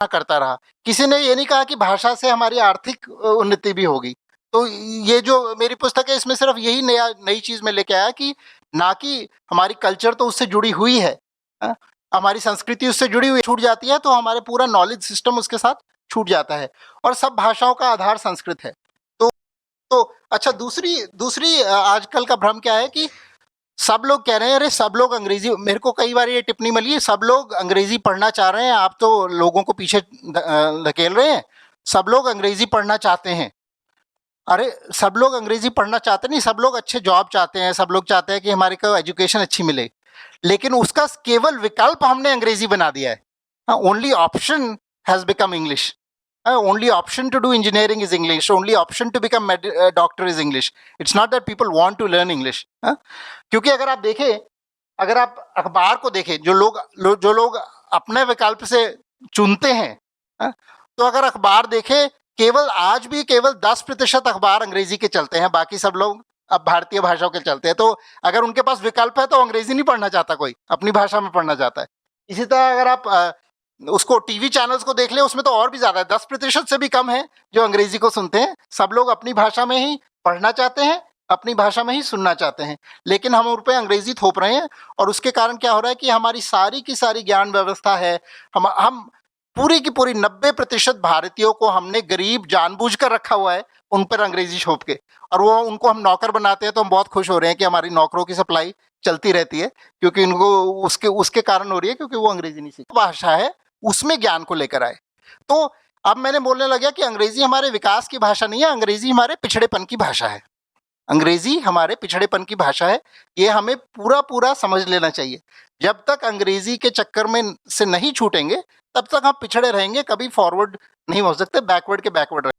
करता रहा। किसी ने ये नहीं कहा कि भाषा से हमारी आर्थिक उन्नति भी होगी। तो ये जो मेरी पुस्तक है इसमें सिर्फ यही नई चीज़ मैं लेके आया कि ना कि हमारी कल्चर तो उससे जुड़ी हुई है, हमारी संस्कृति उससे जुड़ी हुई छूट जाती है तो हमारे पूरा नॉलेज सिस्टम उसके साथ छूट जाता है और सब भाषाओं का आधार संस्कृत है। तो अच्छा दूसरी दूसरी आजकल का भ्रम क्या है कि सब लोग कह रहे हैं अरे सब लोग अंग्रेजी, मेरे को कई बार ये टिप्पणी मिली है, सब लोग अंग्रेजी पढ़ना चाह रहे हैं, आप तो लोगों को पीछे धकेल रहे हैं, सब लोग अंग्रेजी पढ़ना चाहते हैं। अरे सब लोग अंग्रेजी पढ़ना चाहते नहीं, सब लोग अच्छे जॉब चाहते हैं, सब लोग चाहते हैं कि हमारे को एजुकेशन अच्छी मिले, लेकिन उसका केवल विकल्प हमने अंग्रेजी बना दिया है। Only option has become English. Only option to do engineering is English. Only option to become doctor is English. It's not that people want to learn English. क्योंकि अगर आप देखें, अगर आप अखबार को देखें, जो लोग अपने विकल्प से चुनते हैं, तो अगर अखबार देखें आज भी केवल 10% अखबार अंग्रेजी के चलते हैं, बाकी सब लोग अब भारतीय भाषाओं के चलते हैं। तो अगर उनके पास विकल्प है तो अंग्रेजी नहीं पढ़ना चाहता कोई, अपनी भाषा में पढ़ना चाहता है। इसी तरह अगर आप उसको टीवी चैनल्स को देख ले, उसमें तो और भी ज्यादा है, 10% से भी कम है जो अंग्रेजी को सुनते हैं। सब लोग अपनी भाषा में ही पढ़ना चाहते हैं, अपनी भाषा में ही सुनना चाहते हैं, लेकिन हम उन पर अंग्रेजी थोप रहे हैं और उसके कारण क्या हो रहा है कि हमारी सारी की सारी ज्ञान व्यवस्था है, हम पूरी की पूरी 90% भारतीयों को हमने गरीब जानबूझकर रखा हुआ है, उन पर अंग्रेजी छोप के, और वो उनको हम नौकर बनाते हैं। तो हम बहुत खुश हो रहे हैं कि हमारी नौकरों की सप्लाई चलती रहती है, क्योंकि उनको उसके कारण हो रही है, क्योंकि वो अंग्रेजी नहीं सीखते। भाषा है उसमें ज्ञान को लेकर आए। तो अब मैंने बोलने लगा कि अंग्रेजी हमारे विकास की भाषा नहीं है, अंग्रेजी हमारे पिछड़ेपन की भाषा है। अंग्रेजी हमारे पिछड़ेपन की भाषा है, ये हमें पूरा समझ लेना चाहिए। जब तक अंग्रेजी के चक्कर में से नहीं छूटेंगे तब तक हम पिछड़े रहेंगे, कभी फॉरवर्ड नहीं हो सकते, बैकवर्ड के बैकवर्ड रहेंगे।